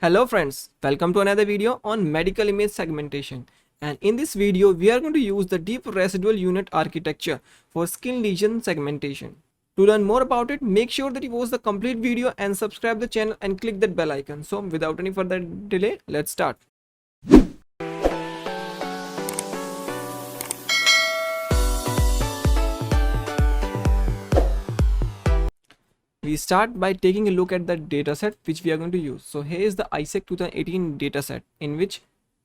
Hello friends, welcome to another video on medical image segmentation. And in this video, we are going to use the deep residual unit architecture for skin lesion segmentation. To learn more about it, make sure that you watch the complete video and subscribe the channel and click that bell icon. So without any further delay, let's start. We start by taking a look at the dataset which we are going to use. So here is the ISEC 2018 dataset in which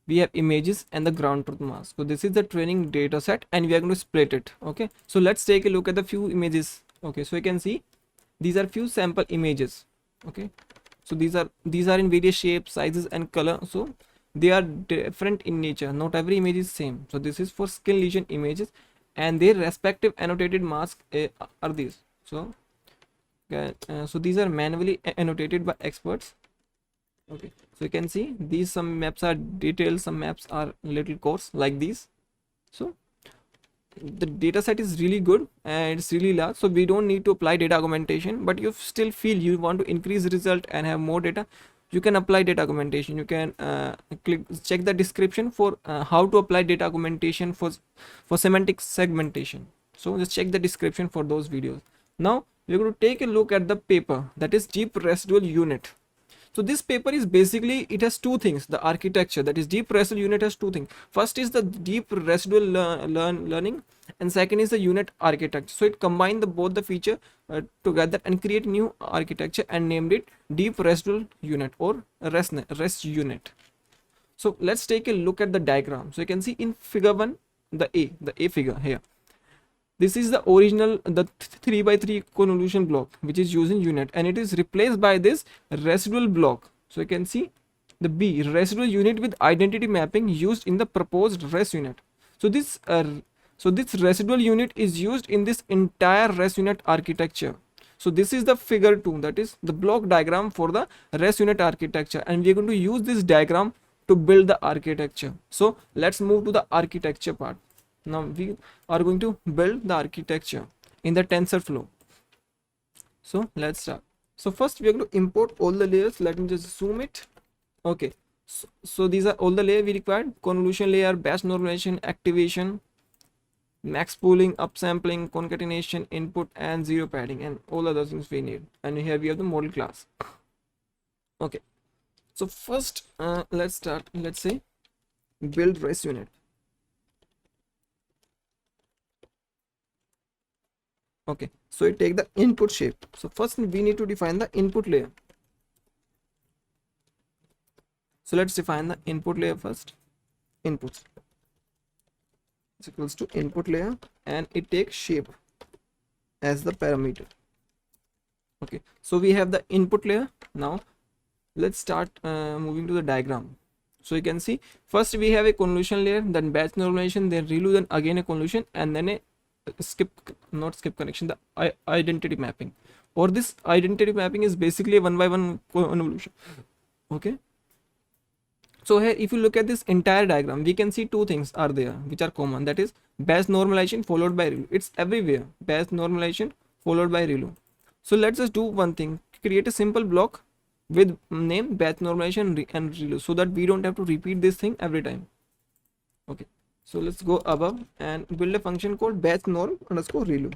we have images and the ground truth mask. So this is the training dataset and we are going to split it. Okay, so let's take a look at the few images. Okay, so you can see these are few sample images. Okay, so these are in various shapes, sizes and color. So they are different in nature, not every image is same. So this is for skin lesion images and their respective annotated masks are these. So these are manually annotated by experts. Okay, so you can see these, some maps are detailed, some maps are little coarse like these. So the data set is really good and it's really large, so we don't need to apply data augmentation. But you still feel you want to increase result and have more data, you can apply data augmentation. You can check the description for how to apply data augmentation for semantic segmentation. So just check the description for those videos. Now we're going to take a look at the paper, that is deep residual unit. So this paper is basically, it has two things. The architecture, that is deep residual unit, has two things. First is the deep residual learning, and second is the unit architecture. So it combined both the feature together and create new architecture and named it deep residual unit or rest unit. So let's take a look at the diagram. So you can see in figure 1, the A figure here. This is the original, the 3x3 convolution block which is using unit, and it is replaced by this residual block. So you can see the B, residual unit with identity mapping used in the proposed res unit. So this residual unit is used in this entire res unit architecture. So this is the figure 2, that is the block diagram for the res unit architecture, and we are going to use this diagram to build the architecture. So let's move to the architecture part. Now we are going to build the architecture in the TensorFlow. So let's start. So first we are going to import all the layers. Let me just zoom it. Okay, so these are all the layers we required: convolution layer, batch normalization, activation, max pooling, upsampling, concatenation, input, and zero padding, and all other things we need. And here we have the model class. Okay, so first let's start. Let's say build res unit. Okay, so you take the input shape. So first we need to define the input layer. So let's define the input layer first. Inputs is equals to input layer, and it takes shape as the parameter. Okay, so we have the input layer. Now let's start moving to the diagram. So you can see first we have a convolution layer, then batch normalization, then ReLU, then again a convolution, and then a not skip connection, the identity mapping, or this identity mapping is basically a 1x1 convolution. Okay, so here if you look at this entire diagram, we can see two things are there which are common, that is batch normalization followed by ReLU. It's everywhere, batch normalization followed by ReLU. So let's just do one thing, create a simple block with name batch normalization and ReLU, so that we don't have to repeat this thing every time. Okay, so let's go above and build a function called batch norm underscore ReLU.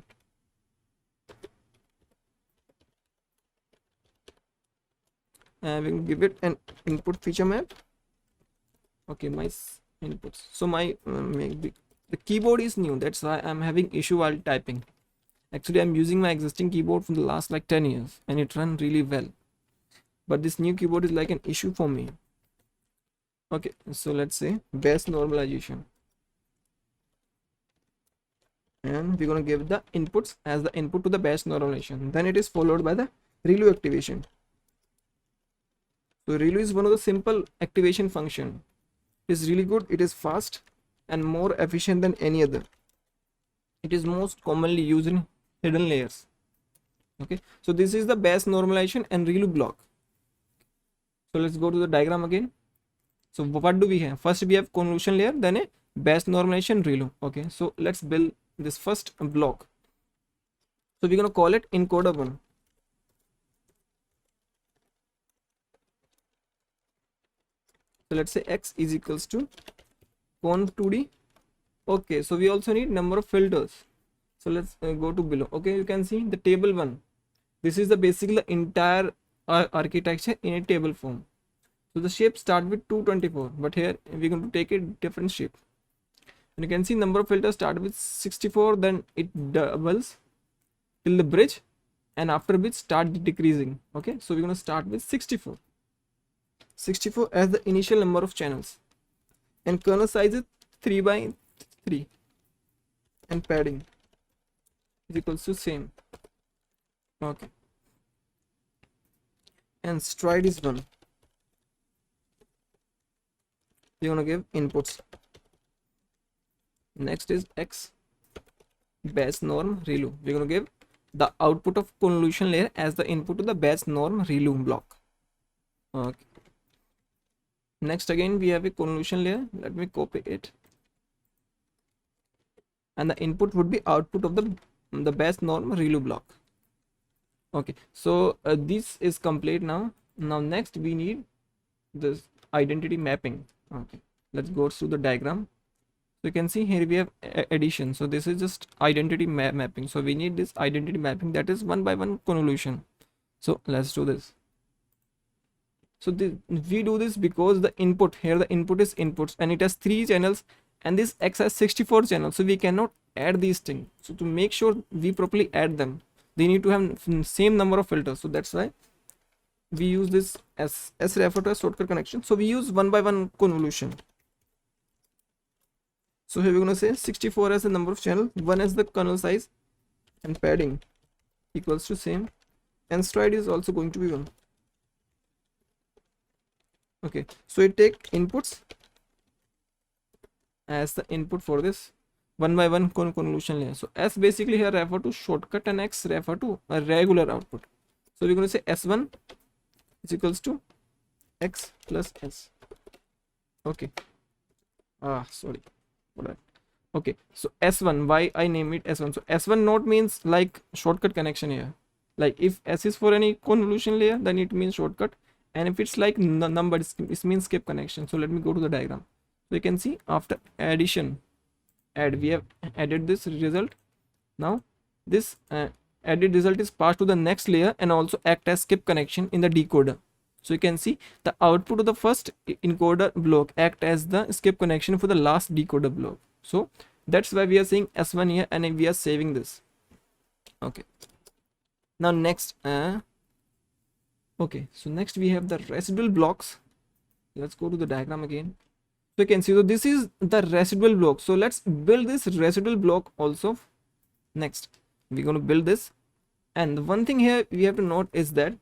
And we will give it an input feature map. Okay, my inputs. So my the keyboard is new, that's why I'm having issue while typing. Actually, I'm using my existing keyboard for the last like 10 years and it runs really well. But this new keyboard is like an issue for me. Okay, so let's say batch normalization. And we're going to give the inputs as the input to the batch normalization. Then it is followed by the ReLU activation. So ReLU is one of the simple activation function. It is really good. It is fast and more efficient than any other. It is most commonly used in hidden layers. Okay, so this is the batch normalization and ReLU block. So let's go to the diagram again. So what do we have? First we have convolution layer, then a batch normalization ReLU. Okay, so let's build this first block. So we're going to call it encoder 1. So let's say x is equals to conv 2d. Okay, so we also need number of filters. So let's go to below. Okay, you can see the table one. This is the basically the entire architecture in a table form. So the shape start with 224, but here we're going to take a different shape. And you can see number of filters start with 64, then it doubles till the bridge, and after which start decreasing. Okay, so we're going to start with 64. 64 as the initial number of channels, and kernel size is 3 by 3, and padding is equals to same. Okay, and stride is 1. We're gonna give inputs. Next is x batch norm relu. We're gonna give the output of convolution layer as the input to the batch norm relu block. Okay. Next again we have a convolution layer. Let me copy it, and the input would be output of the batch norm relu block. Okay, so this is complete now. Next we need this identity mapping. Okay, let's go through the diagram. So you can see here we have addition. So this is just identity mapping. So we need this identity mapping, that is one by one convolution. So let's do this. So we do this because the input here, the input is inputs, and it has 3 channels, and this x has 64 channels. So we cannot add these things. So to make sure we properly add them, they need to have same number of filters. So that's why we use this as refer to as shortcut connection. So we use one by one convolution. So here we're going to say 64 as the number of channel, 1 as the kernel size, and padding equals to same, and stride is also going to be 1. Okay, so it take inputs as the input for this one by one convolution layer. So s basically here refer to shortcut, and x refer to a regular output. So we're going to say s1 is equals to x plus s. Okay, sorry for that. Okay, so s1, why I name it s1? So s1 node means like shortcut connection here. Like if s is for any convolution layer, then it means shortcut, and if it's like number, it means skip connection. So let me go to the diagram. So you can see after addition, we have added this result. Now this added result is passed to the next layer and also act as skip connection in the decoder. So you can see the output of the first encoder block act as the skip connection for the last decoder block. So that's why we are saying s1 here, and we are saving this. Okay, now next okay, so next we have the residual blocks. Let's go to the diagram again. So you can see, so this is the residual block. So let's build this residual block also. Next we're going to build this, and the one thing here we have to note is that,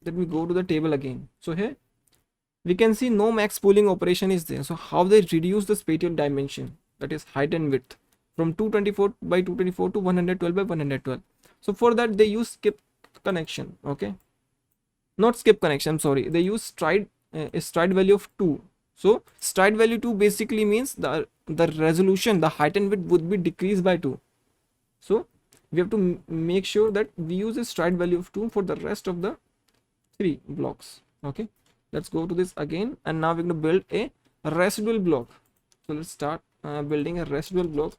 let me go to the table again. So here we can see no max pooling operation is there. So how they reduce the spatial dimension, that is height and width, from 224 by 224 to 112 by 112. So for that they use skip connection. Okay, not skip connection, I'm sorry, they use stride value of 2. So stride value 2 basically means the resolution, the height and width would be decreased by 2. So we have to make sure that we use a stride value of 2 for the rest of the 3 blocks. Okay, let's go to this again, and now we're going to build a residual block. So let's start building a residual block,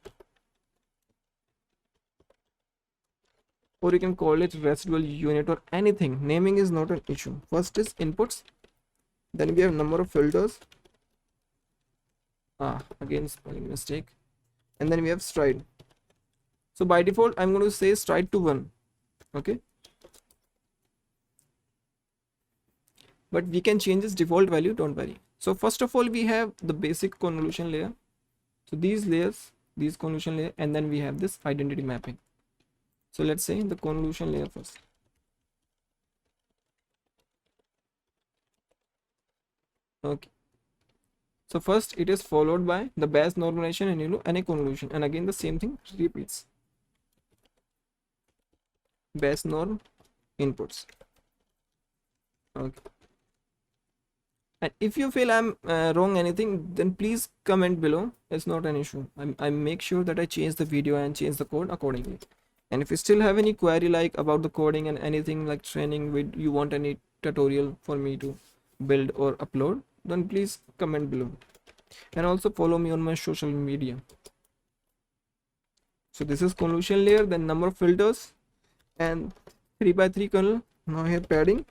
or you can call it residual unit or anything. Naming is not an issue. First is inputs, then we have number of filters, again spelling mistake, and then we have stride. So by default I'm going to say stride to 1. Okay, but we can change this default value, don't worry. So first of all we have the basic convolution layer. So these layers, these convolution layer, and then we have this identity mapping. So let's say the convolution layer first. Okay, so first it is followed by the batch normalization and a convolution, and again the same thing repeats. Batch norm inputs. Okay, and if you feel I'm wrong anything, then please comment below. It's not an issue. I make sure that I change the video and change the code accordingly. And if you still have any query like about the coding and anything like training, with you want any tutorial for me to build or upload, then please comment below, and also follow me on my social media. So this is convolution layer, then number of filters, and 3x3 kernel. Now here padding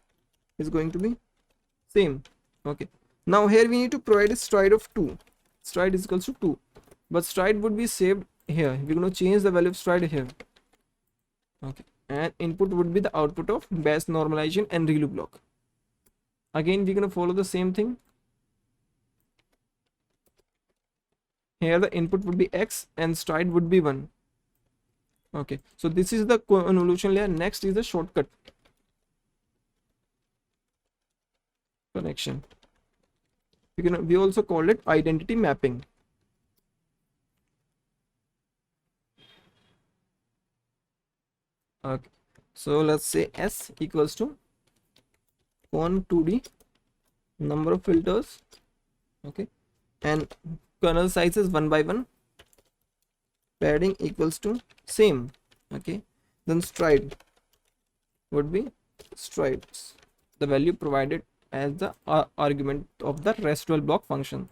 is going to be same. Okay, now here we need to provide a stride of 2. Stride is equals to 2, but stride would be saved here. We're going to change the value of stride here. Okay, and input would be the output of base normalization and ReLU block. Again we're going to follow the same thing. Here the input would be x and stride would be 1. Okay, so this is the convolution layer. Next is the shortcut connection. We also call it identity mapping. Okay, so let's say S equals to con 2D number of filters. Okay, and kernel size is 1 by 1. Padding equals to same. Okay, then stride would be strides, the value provided as the argument of the residual block function.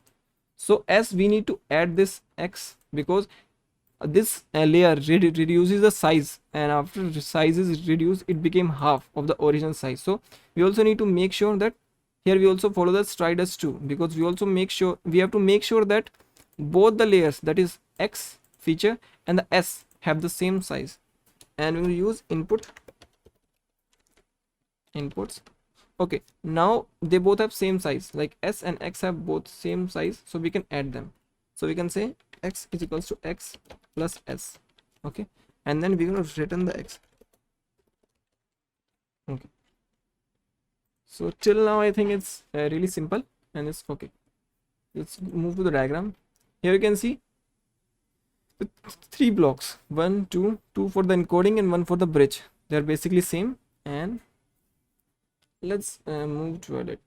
So as we need to add this x, because this layer reduces the size, and after size is reduced it became half of the original size. So we also need to make sure that here we also follow the stride as 2, because we have to make sure that both the layers, that is x feature and the s, have the same size. And we will use inputs. Okay, now they both have same size, like s and x have both same size, so we can add them. So we can say x is equals to x plus s. Okay, and then we're going to return the x. Okay, so till now I think it's really simple and it's okay. Let's move to the diagram. Here you can see the 3 blocks, 1 2 2 for the encoding and 1 for the bridge. They're basically same. And let's move toward it.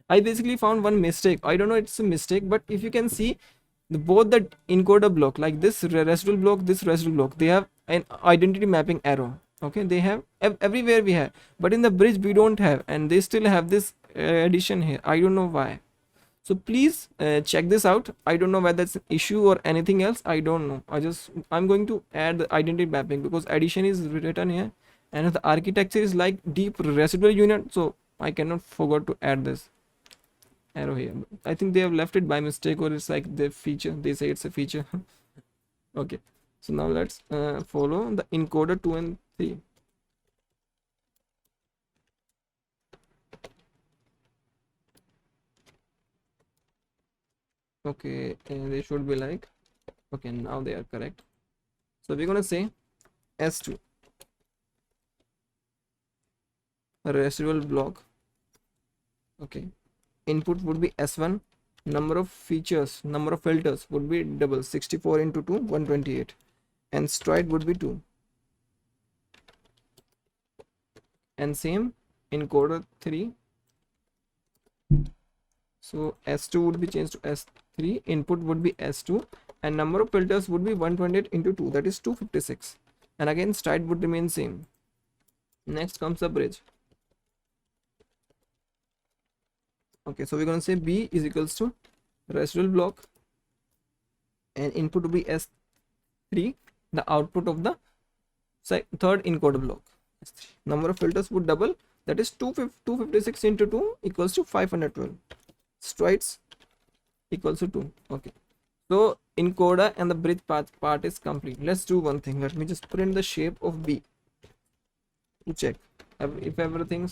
I basically found one mistake. I don't know it's a mistake, but if you can see both the encoder block, like this residual block, this residual block, they have an identity mapping arrow. Okay, they have everywhere we have, but in the bridge we don't have, and they still have this addition here. I don't know why. So please check this out. I don't know whether it's an issue or anything else. I don't know. I'm going to add the identity mapping, because addition is written here and the architecture is like deep residual unit, so I cannot forget to add this arrow here. I think they have left it by mistake, or it's like the feature, they say it's a feature. Okay, so now let's follow the encoder 2 and 3. Okay, and they should be like, okay, now they are correct. So we're gonna say S2 residual block. Okay, input would be S1, number of features, number of filters would be double, 64 into 2 128, and stride would be 2, and same encoder 3. So S2 would be changed to S3, input would be S2, and number of filters would be 128 into 2, that is 256, and again stride would remain same. Next comes the bridge. Okay, so we're going to say B is equals to residual block, and input will be S3, the output of the third encoder block. Number of filters would double, that is 256 into 2 equals to 512. Strides equals to 2. Okay, so encoder and the bridge part is complete. Let's do one thing. Let me just print the shape of B to check if everything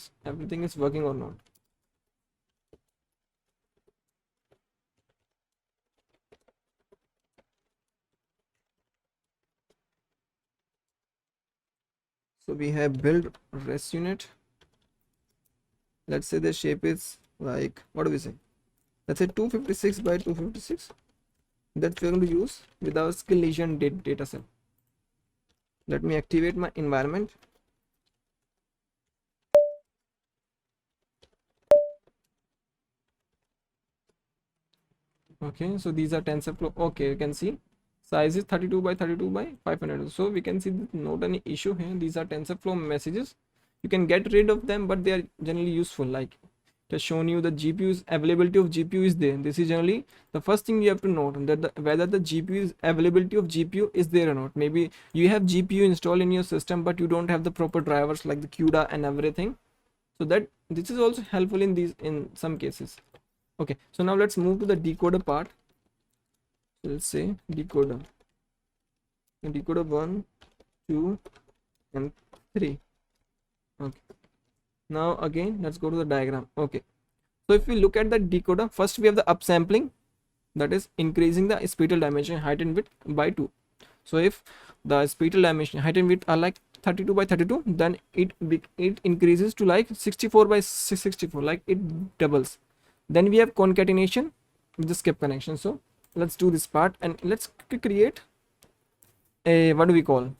is working or not. So we have build res unit. Let's say the shape is like, what do we say? Let's say 256 by 256. That we're going to use with our skill lesion data set. Let me activate my environment. Okay, so these are TensorFlow. Okay, you can see size is 32 by 32 by 500. So we can see not any issue here. These are TensorFlow messages. You can get rid of them, but they are generally useful. Like has shown you the GPU's availability of GPU is there. This is generally the first thing you have to note, that whether the GPU's availability of GPU is there or not. Maybe you have GPU installed in your system, but you don't have the proper drivers like the CUDA and everything. So that this is also helpful in some cases. Okay, so now let's move to the decoder part. So let's say decoder 1, 2 and 3. Okay, now again let's go to the diagram. Okay, so if we look at the decoder, first we have the upsampling, that is increasing the spatial dimension height and width by 2. So if the spatial dimension height and width are like 32 by 32, then it increases to like 64 by 64, like it doubles. Then we have concatenation with the skip connection. So let's do this part and let's create a, what do we call,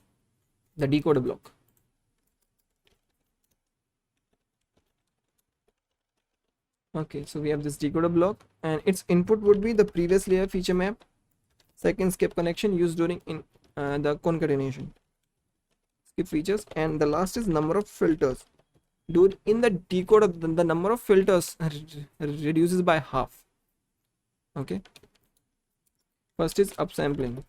the decoder block. Okay, so we have this decoder block and its input would be the previous layer feature map, second skip connection used during the concatenation, skip features, and the last is number of filters. Dude, in the decoder, the number of filters reduces by half. Okay, first is upsampling.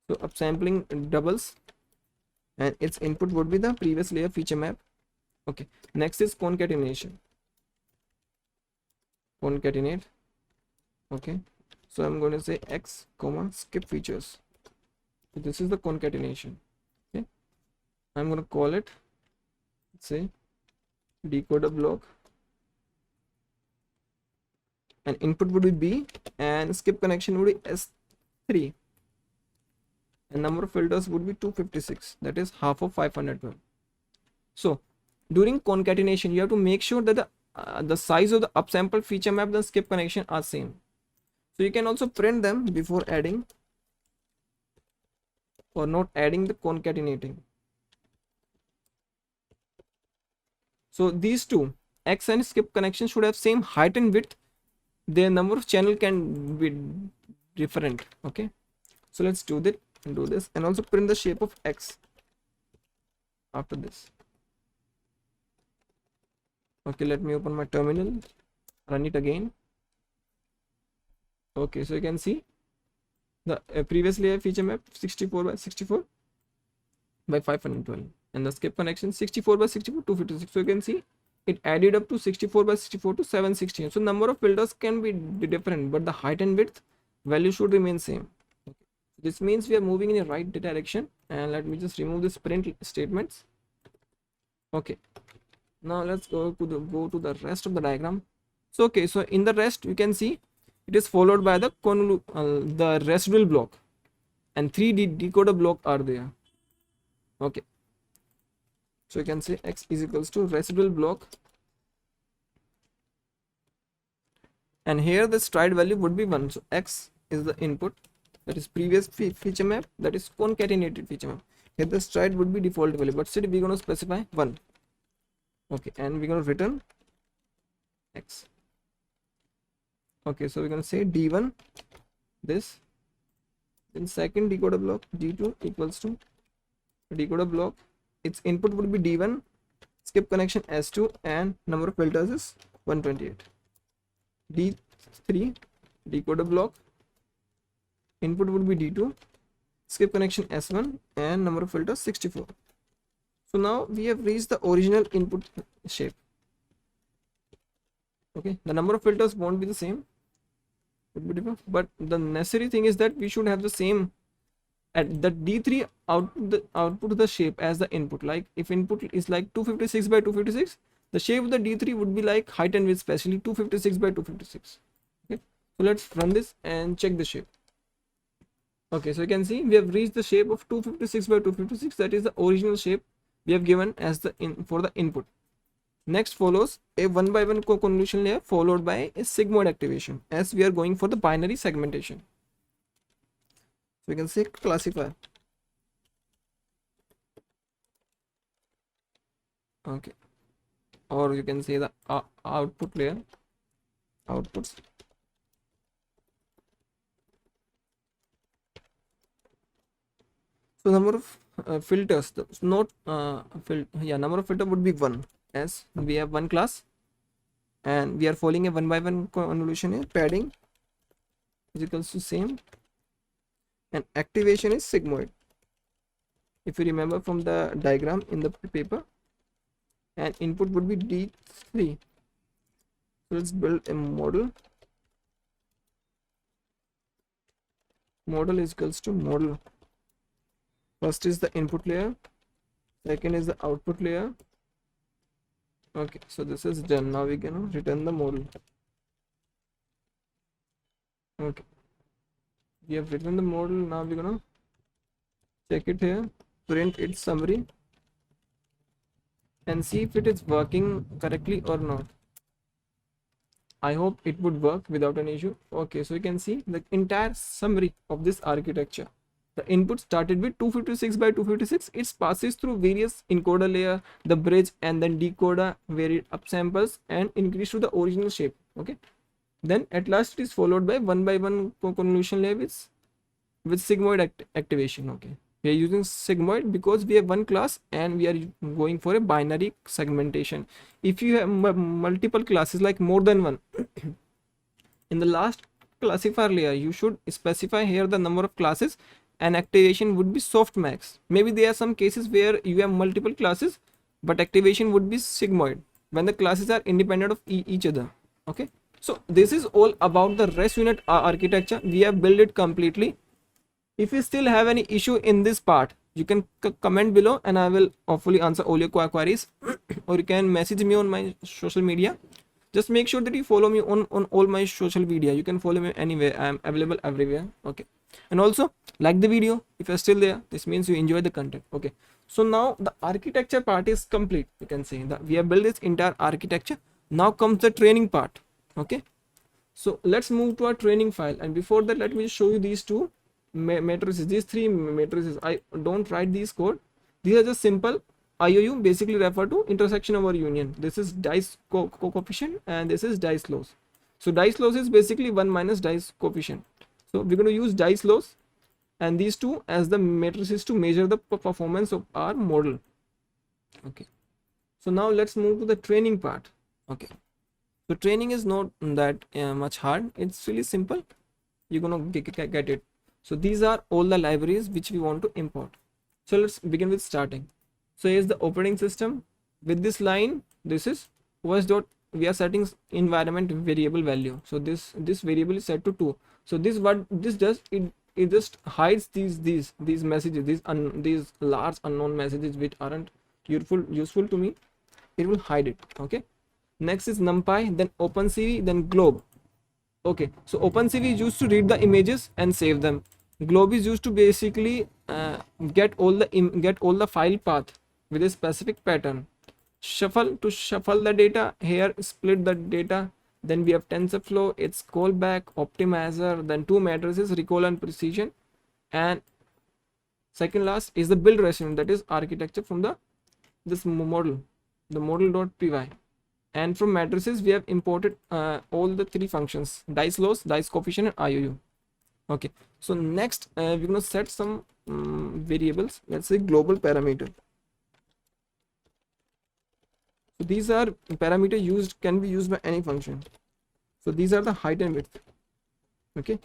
So upsampling doubles and its input would be the previous layer feature map. Okay, next is concatenation. Concatenate. Okay, so I'm going to say x comma skip features. So this is the concatenation. Okay, I'm going to call it, let's say, decoder block, and input would be B and skip connection would be S3 and number of filters would be 256, that is half of 512. So during concatenation you have to make sure that the size of the upsample feature map and skip connection are same. So you can also print them before adding or not adding the concatenating. So these two, X and skip connection, should have same height and width. Their number of channel can be different. Okay, so let's do that and do this and also print the shape of X after this. Okay, let me open my terminal, run it again. Okay, so you can see the previous layer feature map 64 by 64 by 512 and the skip connection 64 by 64 256. So you can see it added up to 64 by 64 to 716. So number of filters can be different, but the height and width value should remain same. Okay. This means we are moving in the right direction. And let me just remove this print statements. Okay, now let's go to the rest of the diagram. So okay, so in the rest you can see it is followed by the the residual block and 3 decoder block are there. Okay, so you can say X is equals to residual block, and here the stride value would be 1. So X is the input, that is previous feature map, that is concatenated feature map. Here the stride would be default value, but still we're going to specify 1. Okay, and we're going to return X. Okay, so we're going to say D1 this, then second decoder block D2 equals to decoder block, its input would be D1, skip connection S2, and number of filters is 128. D3 decoder block, input would be D2, skip connection S1, and number of filters 64. So now we have reached the original input shape. Okay, the number of filters won't be the same, would be different, but the necessary thing is that we should have the same at the D3 output the shape as the input. Like if input is like 256 by 256, the shape of the D3 would be like height and width, especially 256 by 256. Okay, so let's run this and check the shape. Okay, so you can see we have reached the shape of 256 by 256, that is the original shape we have given as the for the input. Next follows a 1 by 1 co-convolution layer followed by a sigmoid activation, as we are going for the binary segmentation. So we can say classifier. Okay, or you can say the output layer, outputs. So number of filters, not number of filter would be 1, as we have one class and we are following a one by one convolution here. Padding is equals to same, and activation is sigmoid, if you remember from the diagram in the paper, and input would be D3. So let's build a model. Model is equals to model. First is the input layer, second is the output layer. Okay, so this is done. Now we can return the model. Okay, we have written the model. Now we're gonna check it here, print its summary, and see if it is working correctly or not. I hope it would work without an issue. Okay, so you can see the entire summary of this architecture. The input started with 256 by 256. It passes through various encoder layer, the bridge, and then decoder, where it upsamples and increase to the original shape. Okay, then at last it is followed by one convolution layer with sigmoid activation. Okay, we are using sigmoid because we have one class and we are going for a binary segmentation. If you have multiple classes, like more than one, in the last classifier layer you should specify here the number of classes, and activation would be softmax. Maybe there are some cases where you have multiple classes but activation would be sigmoid when the classes are independent of each other. Okay, so this is all about the REST unit architecture. We have built it completely. If you still have any issue in this part, you can comment below and I will hopefully answer all your queries or you can message me on my social media. Just make sure that you follow me on all my social media. You can follow me anywhere. I am available everywhere. Okay, and also like the video if you're still there. This means you enjoy the content. Okay, so now the architecture part is complete. You can say that we have built this entire architecture. Now comes the training part. Okay, so let's move to our training file, and before that let me show you these two matrices, these three matrices. I don't write these code. These are just simple IOU, basically refer to intersection over union. This is dice coefficient and this is dice loss. So dice loss is basically 1 minus dice coefficient. So we're going to use dice loss and these two as the matrices to measure the performance of our model. Okay, so now let's move to the training part. Okay, so training is not that much hard. It's really simple. You're gonna get it. So these are all the libraries which we want to import. So let's begin with starting. So here's the operating system. With this line, this is OS dot, we are setting environment variable value. So this variable is set to 2. So this what this does, it just hides these messages, these large unknown messages which aren't useful to me. It will hide it. Okay, next is NumPy, then OpenCV, then Glob. Okay, so OpenCV is used to read the images and save them. Glob is used to basically get all the file path with a specific pattern. Shuffle to shuffle the data. Here split the data. Then we have TensorFlow, its callback, optimizer, then two matrices, recall and precision, and second last is the build resume, that is architecture from this model, the model.py. And from matrices we have imported all the three functions: dice loss, dice coefficient, and IOU. Okay, so next we're going to set some variables. Let's say global parameter. So these are parameter can be used by any function. So these are the height and width. Okay,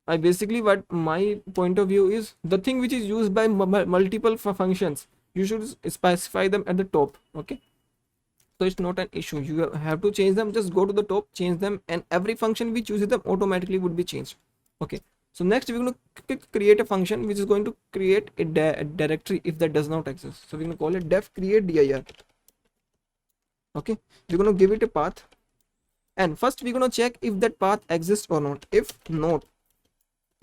I basically, what my point of view is, the thing which is used by multiple functions, you should specify them at the top. Okay, so it's not an issue. You have to change them, just go to the top, change them, and every function which uses them automatically would be changed. Okay, so next we're going to create a function which is going to create a directory if that does not exist. So we're going to call it def create dir. Okay, we're going to give it a path, and first we're going to check if that path exists or not. If not,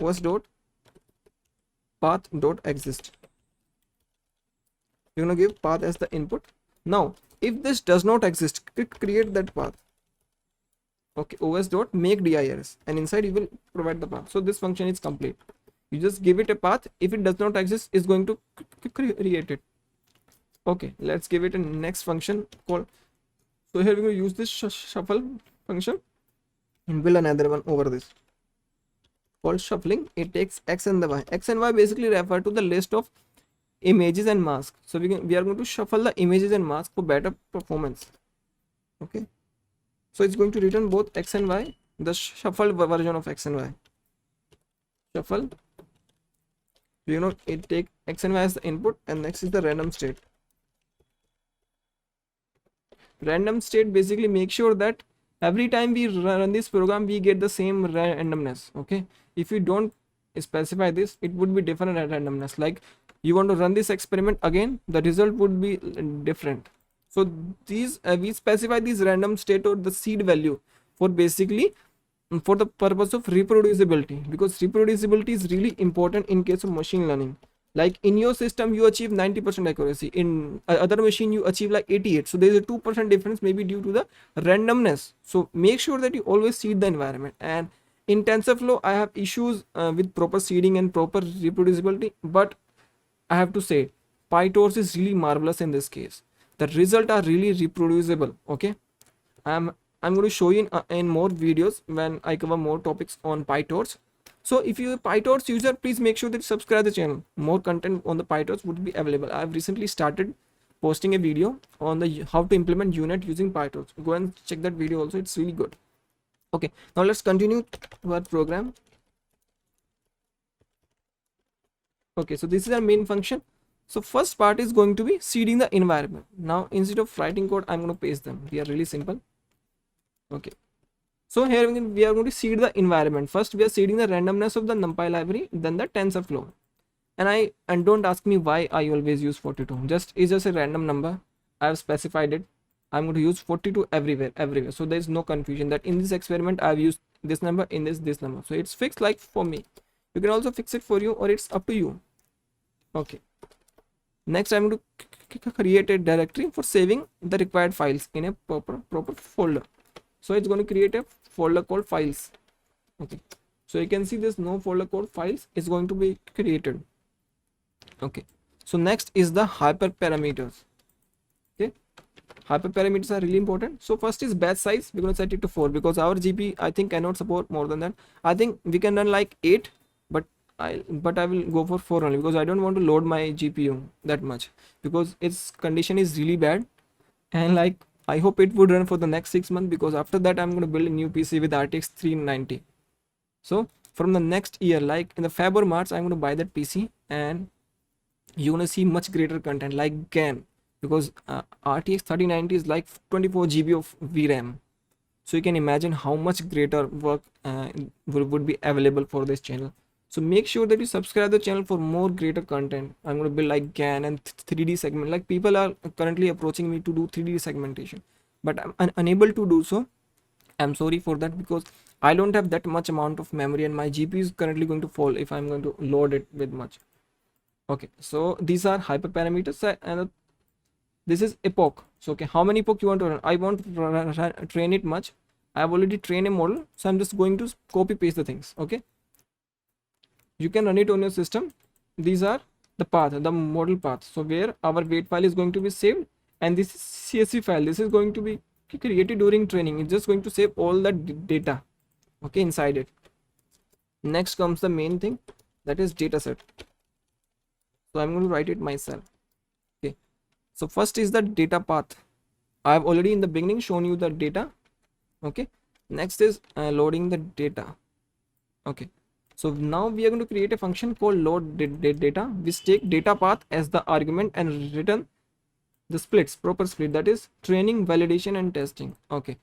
os dot path dot exist. We're going to give path as the input. Now if this does not exist, create that path. Okay, os dot make dirs, and inside you will provide the path. So this function is complete. You just give it a path. If it does not exist, it's going to create it. Okay, let's give it a next function called. So here we're going to use this shuffle function and build another one over this. called shuffling. It takes X and the Y. X and Y basically refer to the list of images and masks. So we are going to shuffle the images and masks for better performance. Okay, so it's going to return both X and Y, the shuffled version of X and Y. Shuffle, it take X and Y as the input, and next is the random state. Random state basically makes sure that every time we run this program we get the same randomness. Okay, if you don't specify this, it would be different randomness. Like you want to run this experiment again, the result would be different. So these we specify these random state or the seed value for basically for the purpose of reproducibility, because reproducibility is really important in case of machine learning. Like in your system you achieve 90% accuracy, in other machine you achieve like 88, so there is a 2% difference maybe due to the randomness. So make sure that you always seed the environment. And in TensorFlow I have issues with proper seeding and proper reproducibility, but I have to say PyTorch is really marvelous in this case. The results are really reproducible. Okay, I'm going to show you in more videos when I cover more topics on PyTorch. So if you're a PyTorch user, please make sure that you subscribe the channel. More content on the PyTorch would be available. I've recently started posting a video on the how to implement UNet using PyTorch. Go and check that video also. It's really good. Okay, now let's continue our program. Okay, so this is our main function. So first part is going to be seeding the environment. Now instead of writing code, I'm going to paste them. They are really simple. Okay, so here we are going to seed the environment. First we are seeding the randomness of the NumPy library, then the TensorFlow. And don't ask me why I always use 42. It's just a random number. I have specified it. I'm going to use 42 everywhere. So there is no confusion that in this experiment I've used this number, in this number. So it's fixed like for me. You can also fix it for you, or it's up to you. Okay. Next I'm going to create a directory for saving the required files in a proper folder. So it's going to create a folder called files. Okay, so you can see this no folder called files is going to be created. Okay, so next is the hyperparameters. Okay, hyperparameters are really important. So first is batch size. We're going to set it to 4 because our GP I think cannot support more than that. I think we can run like 8, but I will go for 4 only because I don't want to load my GPU that much, because its condition is really bad, and like I hope it would run for the next 6 months, because after that I'm going to build a new PC with RTX 390. So from the next year, like in the February March, I'm going to buy that PC, and you're going to see much greater content like GAN, because RTX 3090 is like 24 GB of VRAM. So you can imagine how much greater work would be available for this channel. So make sure that you subscribe the channel for more greater content. I'm going to build like GAN and 3D segment. Like people are currently approaching me to do 3D segmentation, but I'm unable to do so. I'm sorry for that, because I don't have that much amount of memory, and my GPU is currently going to fall if I'm going to load it with much. Okay, so these are hyperparameters, and this is epoch. So okay, how many epoch you want to run? I want to train it much. I have already trained a model, so I'm just going to copy paste the things. Okay, you can run it on your system. These are the path, the model path. So where our weight file is going to be saved, and this is CSV file. This is going to be created during training. It's just going to save all the data, okay, inside it. Next comes the main thing, that is dataset. So I'm going to write it myself. Okay, so first is the data path. I have already in the beginning shown you the data. Okay, next is loading the data. Okay, so now we are going to create a function called load data, which take data path as the argument and return the splits, proper split, that is training, validation and testing. Okay,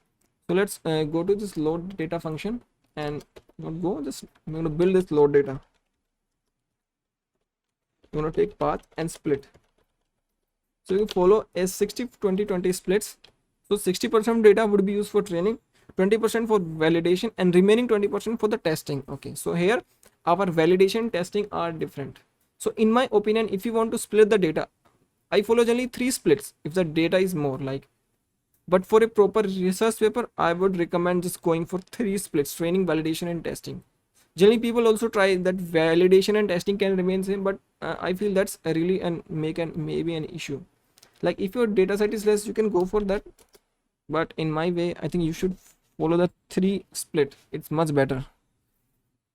so let's go to this load data function, and I'm going to build this load data. I'm going to take path and split. So you follow a 60-20-20 splits. So 60% data would be used for training, 20% for validation, and remaining 20% for the testing. Okay, so here our validation testing are different. So in my opinion, if you want to split the data, I follow generally 3 splits if the data is more, like, but for a proper research paper I would recommend just going for 3 splits: training, validation and testing. Generally people also try that validation and testing can remain same, but I feel that's really maybe an issue. Like if your data set is less, you can go for that, but in my way I think you should follow the 3 split. It's much better.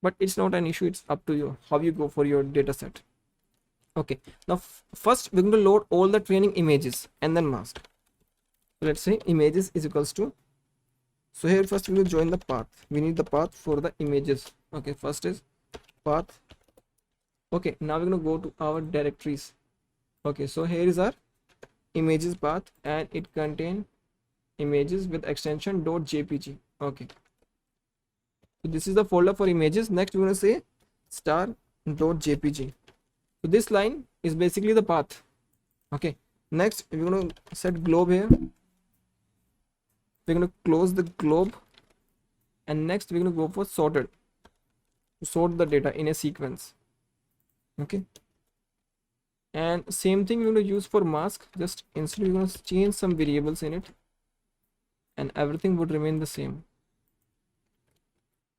but it's not an issue. It's up to you how you go for your data set. Okay, now first we're going to load all the training images and then mask. So let's say images is equals to, so here first we will join the path. We need the path for the images. Okay, first is path. Okay, now we're going to go to our directories. Okay, so here is our images path, and it contain images with extension .jpg. Okay, so this is the folder for images. Next we're going to say star.jpg. so this line is basically the path. Okay, next we're going to set globe here. We're going to close the globe, and next we're going to go for sorted, to sort the data in a sequence. Okay, and same thing we're going to use for mask. Just instead we're going to change some variables in it, and everything would remain the same.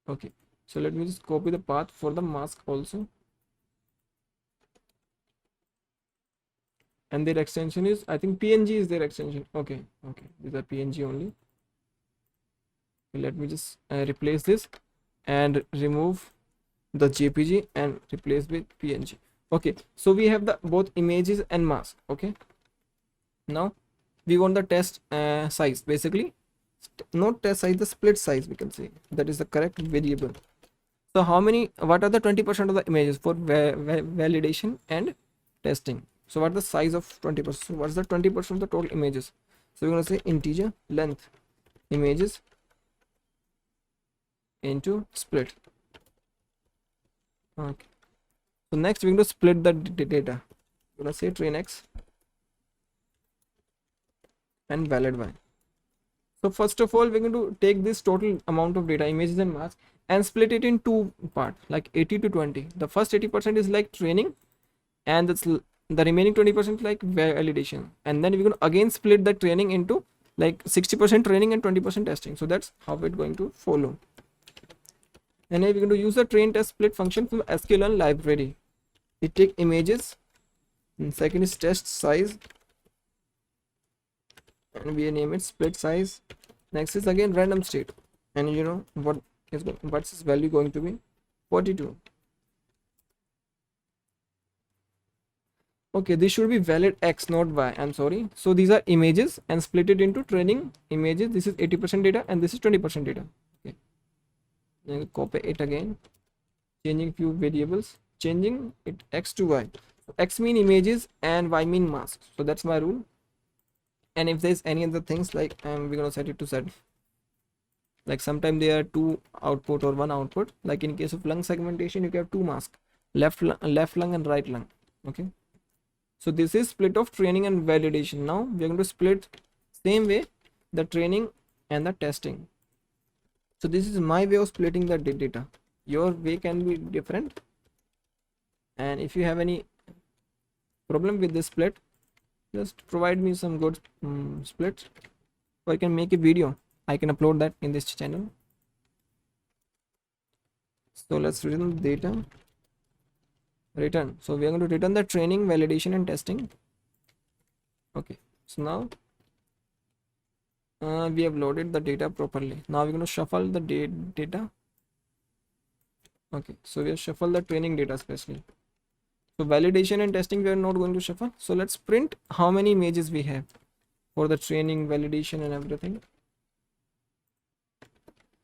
Okay, so let me just copy the path for the mask also, and their extension is, I think png is their extension. Okay, these are png only. Let me just replace this and remove the jpg and replace with png. Okay, so we have the both images and mask. Okay, now we want the test size, basically not test size, the split size, we can say that is the correct variable. So how many, what are the 20% of the images for validation and testing? So what is the size of 20%? So what's the 20% of the total images? So we're going to say integer length images into split. Okay, so next we're going to split the data. We're going to say train x and valid y. So first of all we're going to take this total amount of data, images and mask, and split it in two parts, like 80 to 20. The first 80% is like training, and that's the remaining 20% like validation. And then we're going to again split the training into like 60% training and 20% testing. So that's how it's going to follow. And then we're going to use the train test split function from sklearn library. We take images, and second is test size, and we name it split size. Next is again random state, and you know what's its value going to be, 42. Okay, this should be valid x, not y, I'm sorry. So these are images and split it into training images. This is 80% data and this is 20% data. Okay, then copy it again, changing few variables, changing it x to y. So x mean images and y mean mask. So that's my rule. And if there's any other things, like we're gonna set it to set, like sometimes there are two output or one output. Like in case of lung segmentation, you can have two masks, left lung and right lung. Okay, so this is split of training and validation. Now we are going to split same way the training and the testing. So this is my way of splitting the data. Your way can be different, and if you have any problem with this split, just provide me some good split, so I can make a video. I can upload that in this channel. So let's return the data. Return. So we are going to return the training, validation and testing. Okay, so now we have loaded the data properly. Now we're going to shuffle the data. Okay, so we have shuffled the training data especially. So validation and testing we are not going to shuffle. So let's print how many images we have for the training, validation and everything.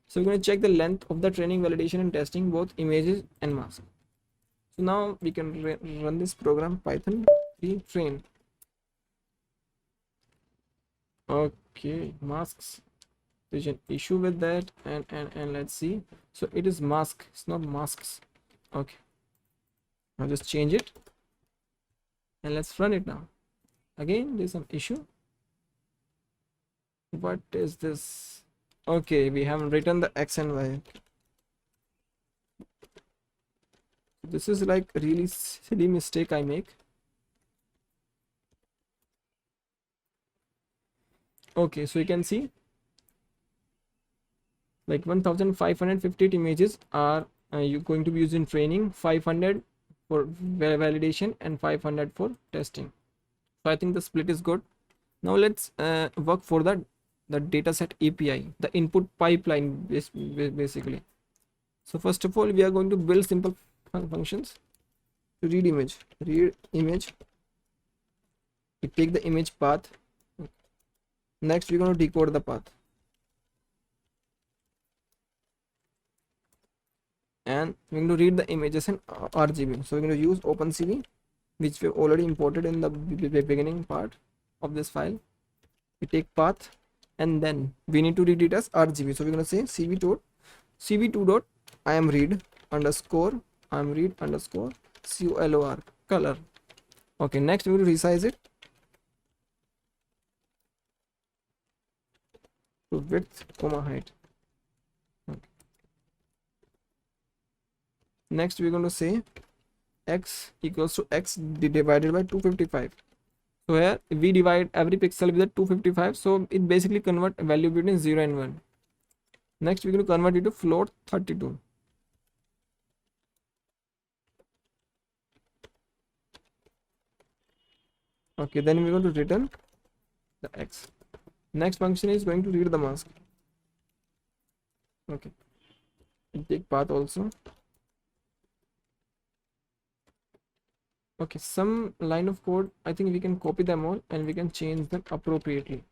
So we're going to check the length of the training, validation and testing, both images and mask. So now we can run this program, python train. Okay, masks, there's an issue with that, and let's see. So it is mask, it's not masks. Okay, I'll just change it and let's run it now. Again there's some issue. What is this? Okay, we haven't written the x and y. This is like a really silly mistake I make. Okay, so you can see like 1558 images are you going to be used in training, 500 for validation and 500 for testing. So I think the split is good. Now let's work for the dataset API, the input pipeline basically. So first of all, we are going to build simple functions to read image. Read image. We take the image path. Next, we're going to decode the path. And we're going to read the images in RGB. So we're going to use OpenCV, which we've already imported in the beginning part of this file. We take path and then we need to read it as RGB. So we're going to say cv2 dot imread underscore color. Okay, next we will resize it to width comma height. Okay. Next we're going to say x equals to x divided by 255. So here we divide every pixel with a 255, so it basically convert a value between 0 and 1. Next we're going to convert it to float 32. Okay, then we're going to return the x. Next function is going to read the mask. Okay, we'll take path also. Okay, some line of code, I think we can copy them all and we can change them appropriately.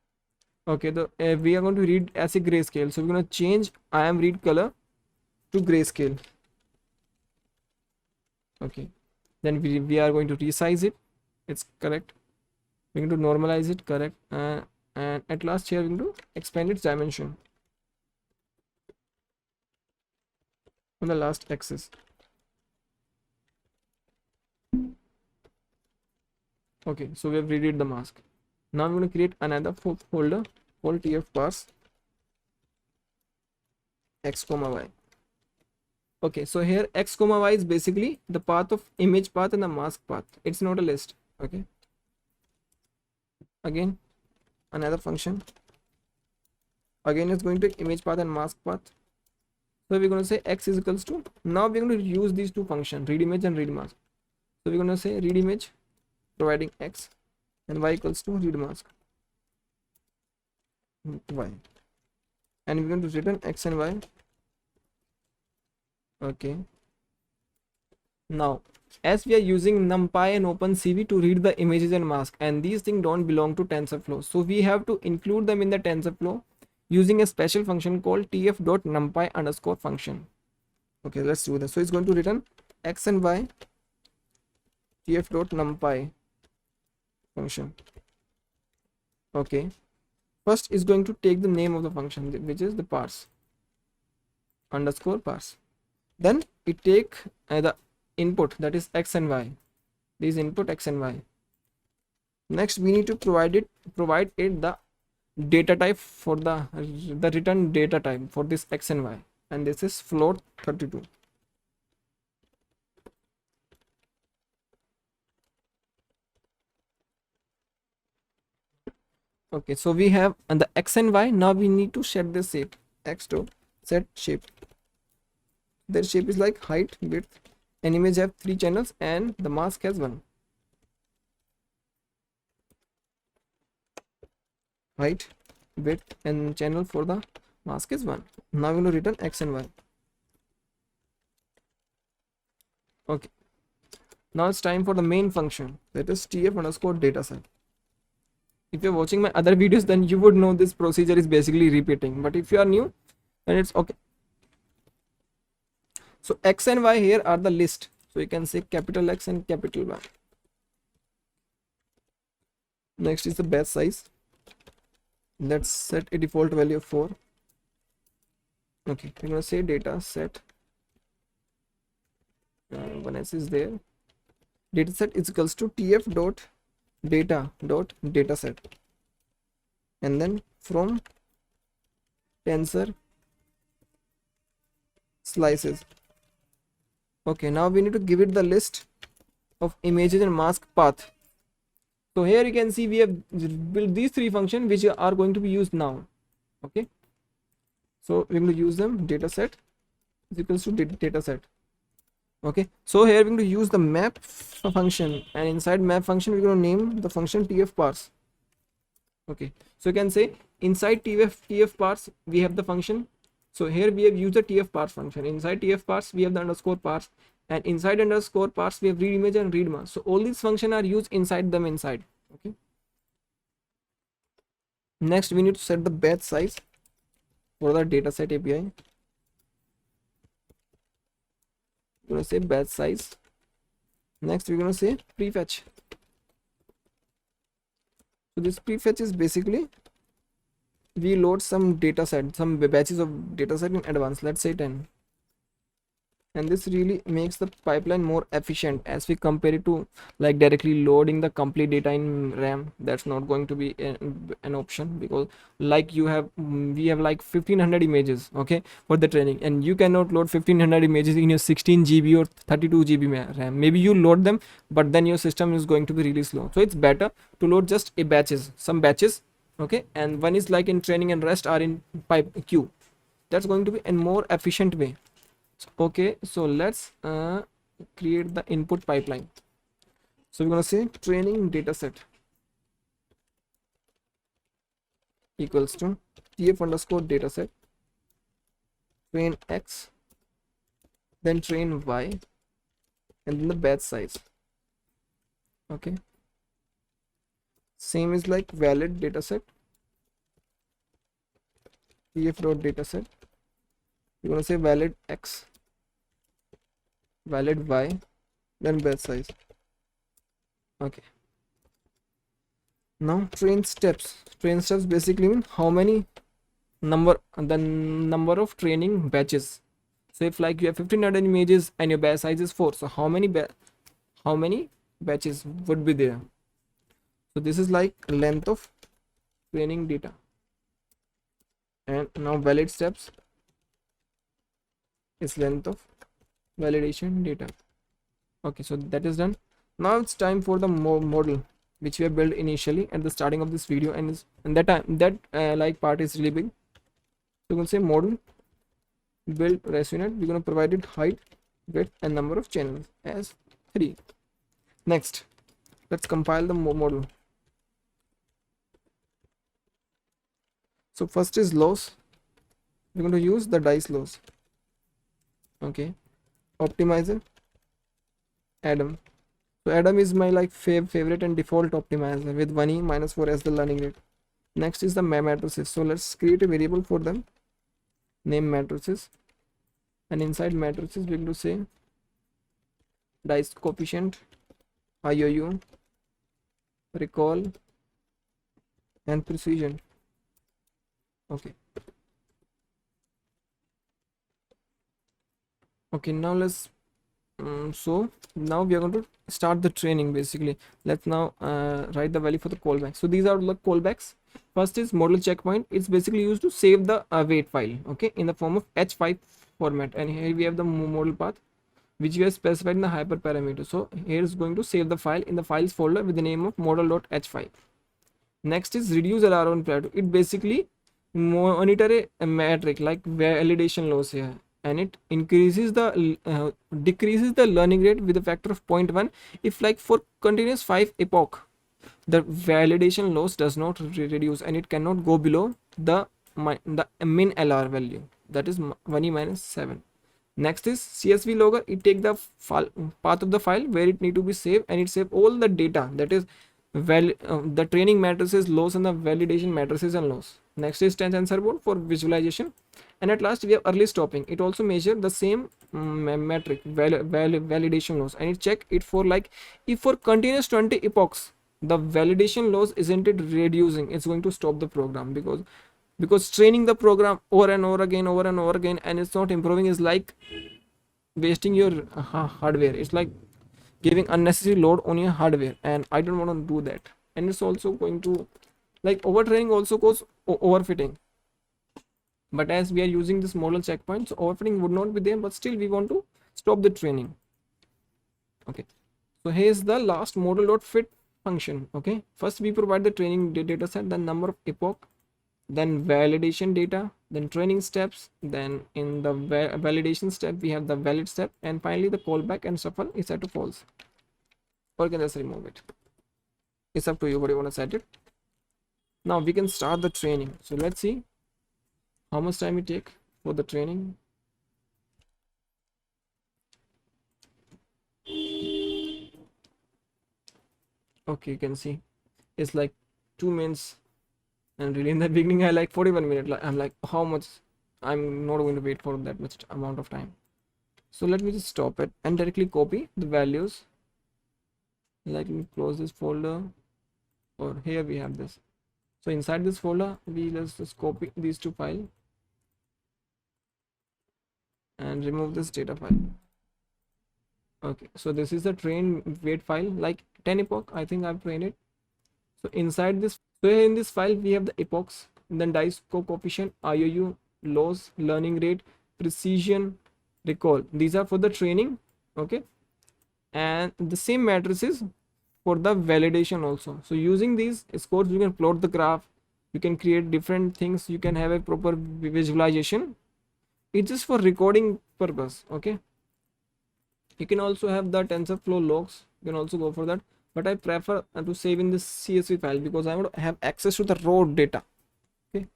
Okay, we are going to read as a grayscale, so we're going to change imread color to grayscale. Okay, then we are going to resize it. It's correct. We're going to normalize it, correct, and at last here we're going to expand its dimension on the last axis. Okay, so we have read the mask. Now I'm going to create another folder called tf-parse x comma y. Okay, so here x comma y is basically the path of image path and the mask path. It's not a list. Okay, again another function. Again it's going to take image path and mask path. So we're going to say x is equals to, now we're going to use these two functions, read image and read mask. So we're going to say read image providing x and y equals to read mask y, and we're going to return x and y. Okay, now as we are using NumPy and OpenCV to read the images and mask, and these things don't belong to TensorFlow, so we have to include them in the TensorFlow using a special function called tf.numpy underscore function. Okay, let's do this. So it's going to return x and y tf.numpy function. Okay, first is going to take the name of the function, which is the parse underscore parse. Then it take the input, that is x and y, these input x and y. Next we need to provide it the data type for the return data type for this x and y, and this is float 32. Okay, so we have the x and y. Now we need to set the shape. X dot set shape. Their shape is like height, width. An image have 3 channels and the mask has 1. Height, width, and channel for the mask is 1. Now we're going to return x and y. Okay, now it's time for the main function, that is tf underscore dataset. If you're watching my other videos, then you would know this procedure is basically repeating, but if you are new, then it's okay. So x and y here are the list, so you can say capital X and capital Y. Next is the batch size. Let's set a default value of 4. Okay, we're gonna say data set, 1s is there. Dataset is equals to tf dot data dot dataset, and then from tensor slices. Okay, now we need to give it the list of images and mask path. So here you can see we have built these 3 functions which are going to be used now. Okay, so we're going to use them. Dataset is equals to dataset. Okay, so here we're going to use the map function, and inside map function we're going to name the function tf-parse. Okay, so you can say inside tf-parse we have the function So here we have used the tf parse function. Inside tf parse we have the underscore parse, and inside underscore parse we have read image and read mask. So all these functions are used inside them inside. Okay. Next we need to set the batch size for the dataset API. We're gonna say batch size. Next we're gonna say prefetch. So this prefetch is basically we load some data set, some batches of data set in advance, let's say 10, and this really makes the pipeline more efficient as we compare it to like directly loading the complete data in RAM. That's not going to be an option, because like you have we have like 1500 images, okay, for the training, and you cannot load 1500 images in your 16 GB or 32 GB RAM. Maybe you load them, but then your system is going to be really slow. So it's better to load just a batches, some batches, okay, and one is like in training and rest are in pipe queue. That's going to be a more efficient way. Okay, so let's create the input pipeline. So we're gonna say training dataset equals to tf underscore dataset train x, then train y, and then the batch size. Okay, same is like valid dataset tf dot dataset. We're gonna say valid x, valid y, then batch size. Okay, now train steps. Train steps basically mean how many the number of training batches. So if like you have 1500 images and your batch size is 4, so how many batches would be there? So this is like length of training data. And now valid steps is length of validation data. Okay, so that is done. Now it's time for the model which we have built initially at the starting of this video, and that time that like part is really big. So we're going to say model build ResVNet. We're going to provide it height, width, and number of channels as 3. Next, let's compile the model. So first is loss. We're going to use the dice loss. Okay, optimizer Adam. So Adam is my like favorite and default optimizer with 1e minus 4 as the learning rate. Next is the matrices. So let's create a variable for them, name matrices, and inside matrices we're going to say dice coefficient, IOU, recall, and precision. Okay. Okay, now let's so now we are going to start the training. Basically, let's now write the value for the callback. So these are the callbacks. First is model checkpoint. It's basically used to save the await file, okay, in the form of h5 format, and here we have the model path which we have specified in the hyperparameter. So here is going to save the file in the files folder with the name of model.h5. Next is reduce alarm plateau. It basically monitor a metric like validation loss here, and it increases the decreases the learning rate with a factor of 0.1 if like for continuous 5 epoch the validation loss does not reduce, and it cannot go below the min LR value, that is 1e minus 7. Next is CSV logger. It take the path of the file where it need to be saved, and it save all the data, that is the training matrices loss and the validation matrices and loss. Next is tensor board for visualization, and at last we have early stopping. It also measure the same metric validation loss, and it check it for like if for continuous 20 epochs the validation loss isn't it reducing, it's going to stop the program, because training the program over and over again and it's not improving is like wasting your hardware. It's like giving unnecessary load on your hardware, and I don't want to do that. And it's also going to like overtraining also cause overfitting, but as we are using this model checkpoint, so overfitting would not be there, but still we want to stop the training. Okay, so here's the last model.fit function. Okay, first we provide the training data set, then number of epoch, then validation data, then training steps, then in the validation step we have the valid step, and finally the callback and shuffle is set to false, or you can just remove it. It's up to you what you want to set it. Now we can start the training. So let's see how much time it take. for the training. Okay, you can see it's like 2 minutes, and really in the beginning I like 41 minutes. Like, I'm like, how much? I'm not going to wait for that much amount of time. So let me just stop it and directly copy the values. Like, let me close this folder, or here we have this. So inside this folder, let's just copy these two files and remove this data file. Okay, so this is the train weight file, like 10 epoch. I think I've trained it. So inside this, so here in this file we have the epochs, then dice coefficient, IOU, loss, learning rate, precision, recall. These are for the training. Okay, and the same matrices for the validation also. So using these scores, you can plot the graph, you can create different things, you can have a proper visualization. It's just for recording purpose. Okay, you can also have the TensorFlow logs, you can also go for that, but I prefer to save in this CSV file because I want to have access to the raw data. Okay,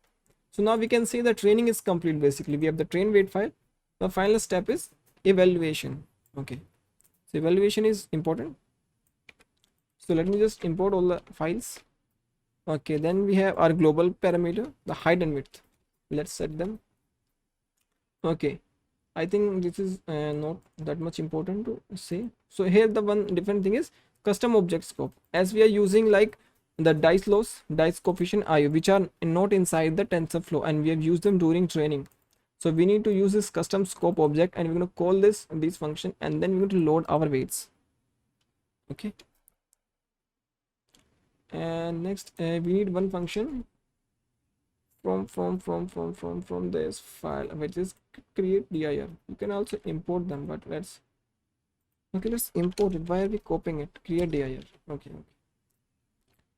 so now we can say the training is complete. Basically we have the train weight file. The final step is evaluation. Okay, so evaluation is important. So let me just import all the files. Okay, then we have our global parameter, the height and width. Let's set them. Okay, I think this is not that much important to say. So here the one different thing is custom object scope. As we are using like the dice loss, dice coefficient, IO, which are not inside the TensorFlow, and we have used them during training. So we need to use this custom scope object, and we're going to call this function, and then we're going to load our weights. Okay, and next we need one function from this file, which is create dir. You can also import them, but let's import it. Why are we copying it? Create dir.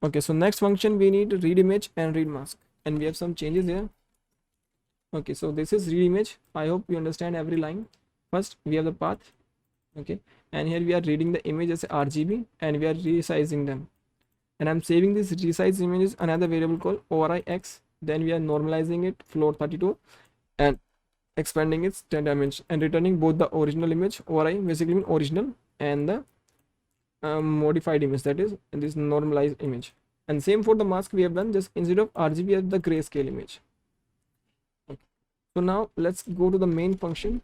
Okay, so next function we need read image and read mask, and we have some changes here. Okay, so this is read image. I hope you understand every line. First we have the path. Okay, and here we are reading the image as RGB, and we are resizing them, and I'm saving this resize images another variable called ORIX. Then we are normalizing it float 32 and expanding its 10 dimension and returning both the original image, ORI basically mean original, and the modified image, that is this normalized image. And same for the mask we have done, just instead of RGB we have the grayscale image. Okay. So now let's go to the main function.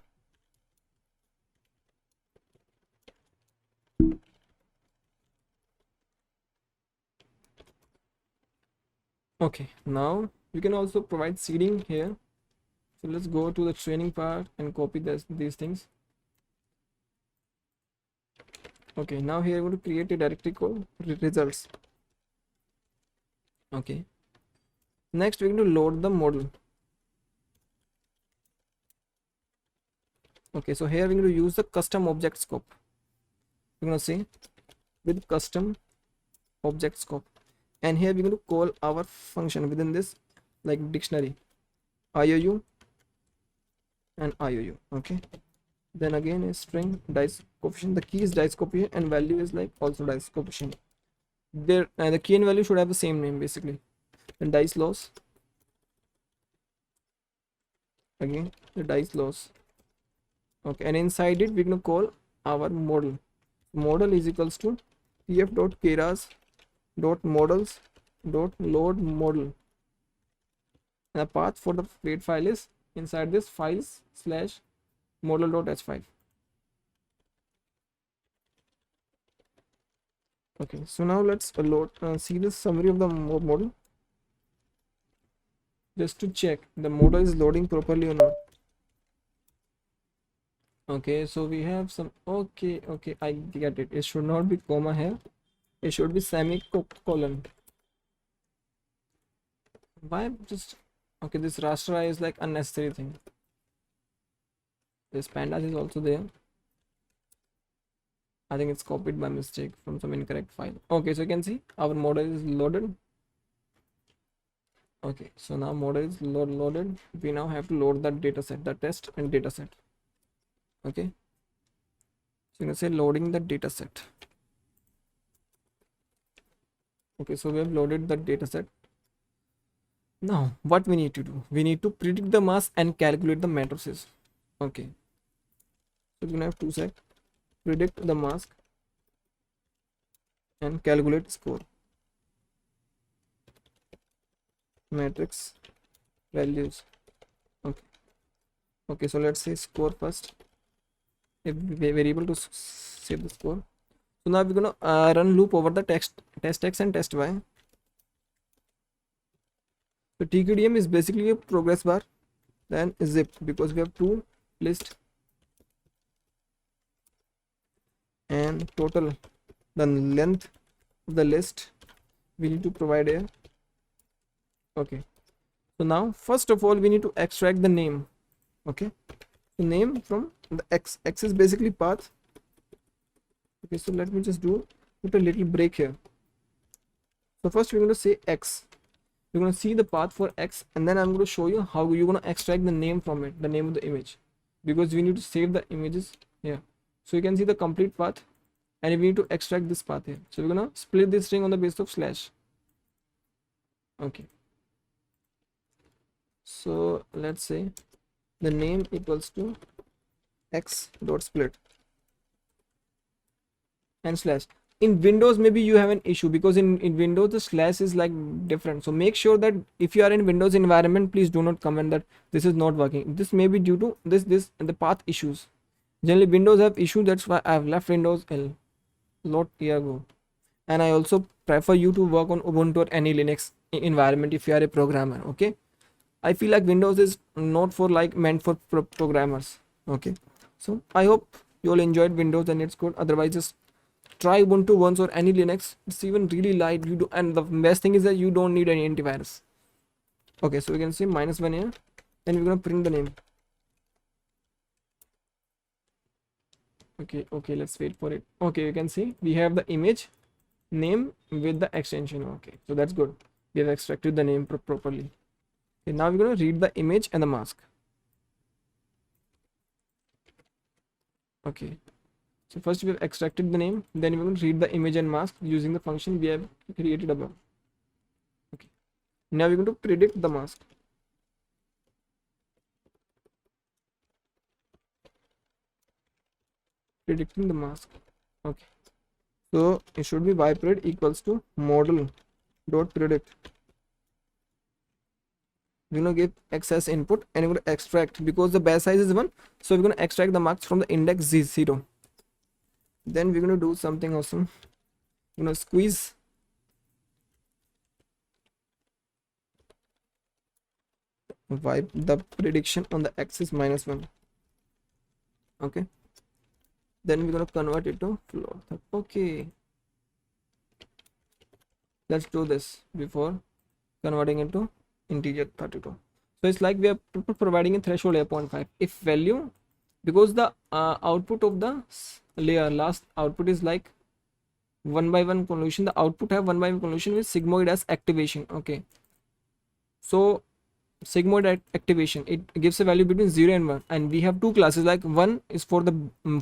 Okay, now you can also provide seeding here. So let's go to the training part and copy these things. Okay, now here I'm going to create a directory called results. Okay, next we're going to load the model. Okay, so here we're going to use the custom object scope. We're going to say with custom object scope, and here we're going to call our function within this like dictionary, IOU and IOU. Okay, then again a string dice coefficient, the key is dice coefficient and value is like also dice coefficient. There the key and value should have the same name basically. Then dice loss, again the dice loss. Okay, and inside it we're going to call our model. Model is equals to pf.keras dot models dot load model, and the path for the weight file is inside this files slash model.h5. Okay, so now let's load see the summary of the model, just to check the model is loading properly or not. Okay, so we have some, okay, I get it. It should not be comma here, it should be semicolon. Why just, okay, this raster is like unnecessary thing. This pandas is also there. I think it's copied by mistake from some incorrect file. Okay, so you can see our model is loaded. Okay, so now model is loaded. We now have to load the data set, the test and data set. Okay, so you can say loading the data set. Okay, so we have loaded the data set. Now what we need to do, we need to predict the mask and calculate the matrices. Okay, so we're gonna have 2 sec, predict the mask and calculate score matrix values. Okay, okay, so let's say score first, if we're able to save the score. So now we're gonna run loop over the test x and test y. So TQDM is basically a progress bar, then zip, because we have two list and total the length of the list we need to provide here. Okay, so now first of all we need to extract the name. Okay, the name from the x is basically path. Okay, so let me just put a little break here. So first we're going to say x, you're going to see the path for x, and then I'm going to show you how you're going to extract the name from it, the name of the image, because we need to save the images here. So you can see the complete path, and we need to extract this path here. So we're going to split this string on the basis of slash. Okay, so let's say the name equals to x dot split and slash. In Windows maybe you have an issue, because in Windows the slash is like different. So make sure that if you are in Windows environment, please do not comment that this is not working. This may be due to this and the path issues. Generally Windows have issue, that's why I've left Windows a lot year ago. And I also prefer you to work on Ubuntu or any Linux environment if you are a programmer. Okay, I feel like Windows is not for like meant for programmers. Okay, so I hope you all enjoyed Windows and it's good. Otherwise just try Ubuntu once or any Linux. It's even really light. You do, and the best thing is that you don't need any antivirus. Okay, so we can say -1 here, and we're gonna print the name. Okay, let's wait for it. Okay, you can see we have the image name with the extension. Okay, so that's good. We have extracted the name properly. Okay, now we're gonna read the image and the mask. Okay, so first we have extracted the name, then we will read the image and mask using the function we have created above. Okay, now we're going to predict the mask. Predicting the mask. Okay, so it should be ypred equals to model dot predict. We're gonna give x as input and we're gonna extract, because the batch size is 1, so we're gonna extract the marks from the index 0. Then we're gonna do something awesome. We're gonna squeeze wipe the prediction on the x is -1. Okay, then we're gonna convert it to float. Okay, let's do this before converting into integer 32. So it's like we are providing a threshold 0.5 if value, because the output of the layer last output is like 1/1 convolution. The output have 1/1 convolution with sigmoid as activation. Okay, so sigmoid activation, it gives a value between 0 and 1, and we have two classes, like 1 is for the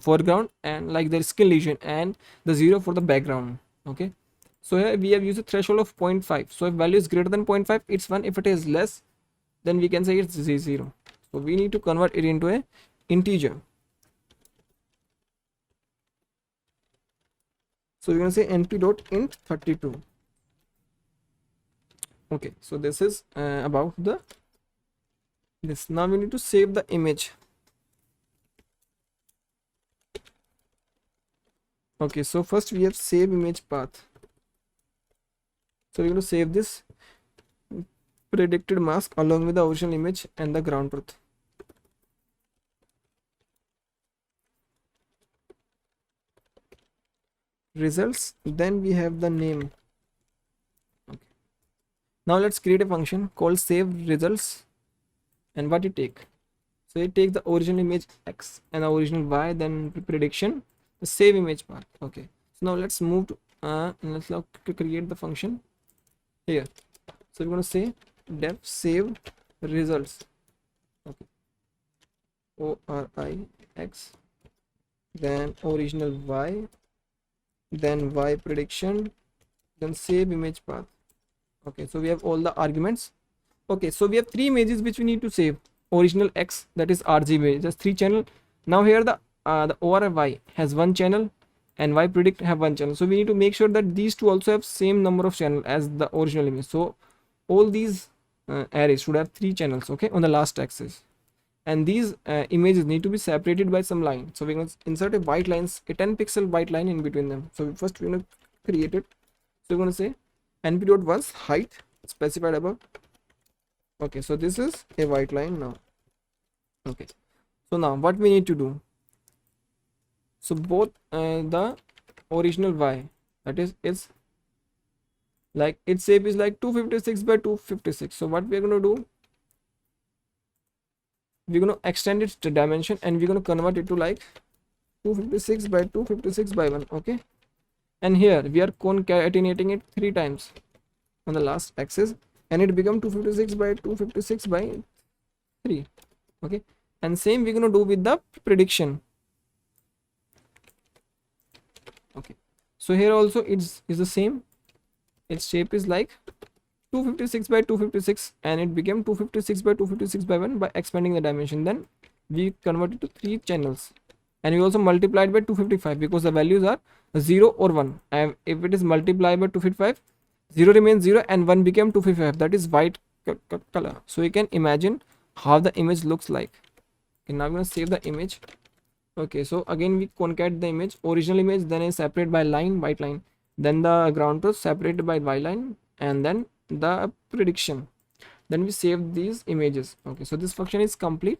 foreground and like the skin lesion, and the 0 for the background. Okay, so here we have used a threshold of 0.5. so if value is greater than 0.5, it's 1. If it is less, then we can say it's 0. So we need to convert it into a integer. So we're going to say np.int 32. Okay, so this is about the this. Now we need to save the image. Okay, so first we have save image path. So we're going to save this predicted mask along with the original image and the ground truth. Results, then we have the name. Okay, now let's create a function called save results, and what it take. So it takes the original image x and the original y, then prediction, the save image path. Okay, so now let's move to let's now create the function here. So we're going to say def save results. Okay, ORIX, then original y, then y prediction, then save image path. Okay, so we have all the arguments. Okay, so we have three images which we need to save. Original X, that is RGB, just 3 channel. Now here the ORY has 1 channel and Y predict have 1 channel. So we need to make sure that these two also have same number of channel as the original image. So all these arrays should have 3 channels, okay, on the last axis. And these images need to be separated by some line. So we're going to insert a white lines, a 10 pixel white line in between them. So first we're going to create it. So we're going to say np.was height specified above. Okay, so this is a white line now. Okay, so now what we need to do, so both the original Y, that is it's like its shape is like 256 by 256. So what we're going to do, we're going to extend its dimension and we're going to convert it to like 256 by 256 by 1. Okay, and here we are concatenating it 3 times on the last axis and it become 256 by 256 by 3. Okay, and same we're going to do with the prediction. Okay, so here also it's is the same. Its shape is like 256 by 256 and it became 256 by 256 by 1 by expanding the dimension. Then we converted to 3 channels and we also multiplied by 255 because the values are 0 or 1, and if it is multiplied by 255, 0 remains 0 and 1 became 255, that is white color. So you can imagine how the image looks like. Okay, now I'm going to save the image. Okay, so again we concate the image, original image, then is separated by line, white line, then the ground truth separated by y line, and then the prediction. Then we save these images. Okay, so this function is complete.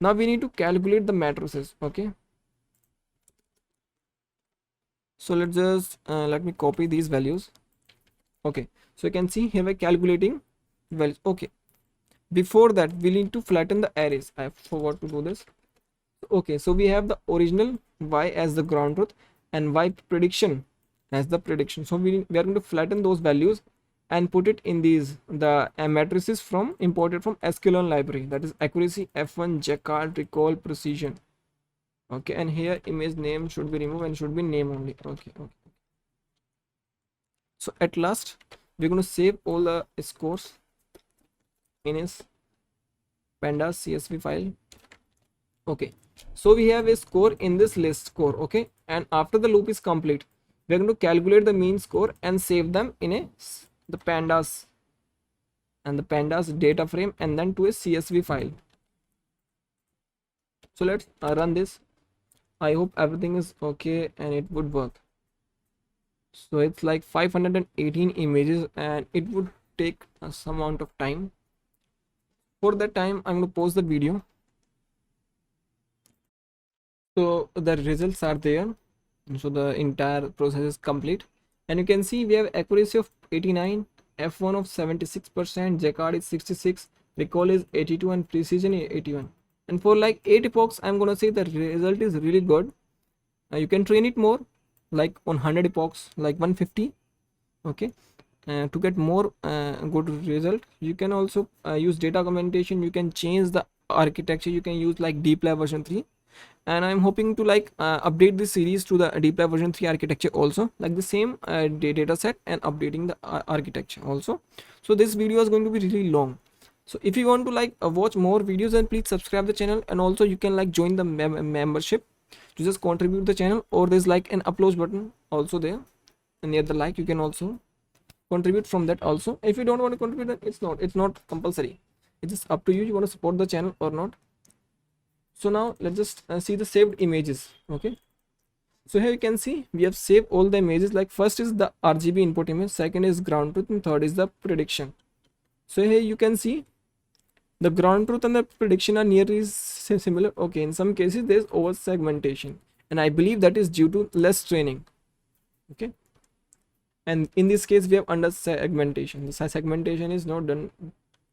Now we need to calculate the matrices. Okay, so let's just let me copy these values. Okay, so you can see here we're calculating values. Okay, before that we need to flatten the arrays. I forgot to do this. Okay, so we have the original Y as the ground truth and Y prediction as the prediction. So we are going to flatten those values and put it in these the matrices from imported from sklearn library, that is accuracy, F1, Jacquard, recall, precision. Okay, and here image name should be removed and should be name only. Okay. So at last we're going to save all the scores in his pandas CSV file. Okay, so we have a score in this list score. Okay, and after the loop is complete, we're going to calculate the mean score and save them in the pandas data frame and then to a CSV file. So let's run this. I hope everything is okay and it would work. So it's like 518 images and it would take some amount of time. For that time I'm going to pause the video. So the results are there. So the entire process is complete and you can see we have accuracy of 89, F1 of 76%, Jacquard is 66, recall is 82 and precision is 81. And for like 8 epochs I'm gonna say the result is really good. You can train it more, like on 100 epochs, like 150. Okay, to get more good result you can also use data augmentation. You can change the architecture. You can use like DeepLab version 3, and I'm hoping to like update this series to the DeepLab version 3 architecture also, like the same data set and updating the architecture also. So this video is going to be really long. So if you want to like watch more videos, then please subscribe the channel, and also you can like join the membership to just contribute the channel, or there's like an upload button also there and near the like. You can also contribute from that also. If you don't want to contribute, then it's not compulsory. It's just up to you. You want to support the channel or not. So now let's just see the saved images. Okay, so here you can see we have saved all the images. Like first is the RGB input image, second is ground truth, and third is the prediction. So here you can see the ground truth and the prediction are nearly similar. Okay, in some cases there's over segmentation, and I believe that is due to less training. Okay, and in this case we have under segmentation. The segmentation is not done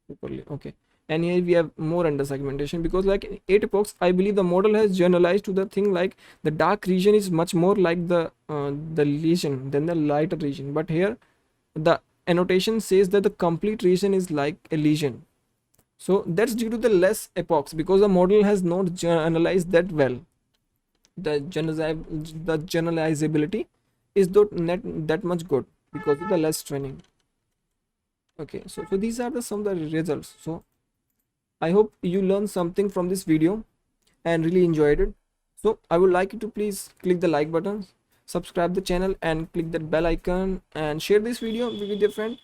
properly. Okay, and here we have more under segmentation, because like in 8 epochs I believe the model has generalized to the thing like the dark region is much more like the lesion than the lighter region, but here the annotation says that the complete region is like a lesion. So that's due to the less epochs, because the model has not generalized that well. The generalizability is not that much good because of the less training. Okay, so these are the some of the results. So I hope you learned something from this video and really enjoyed it. So I would like you to please click the like button, subscribe the channel, and click that bell icon, and share this video with your friend.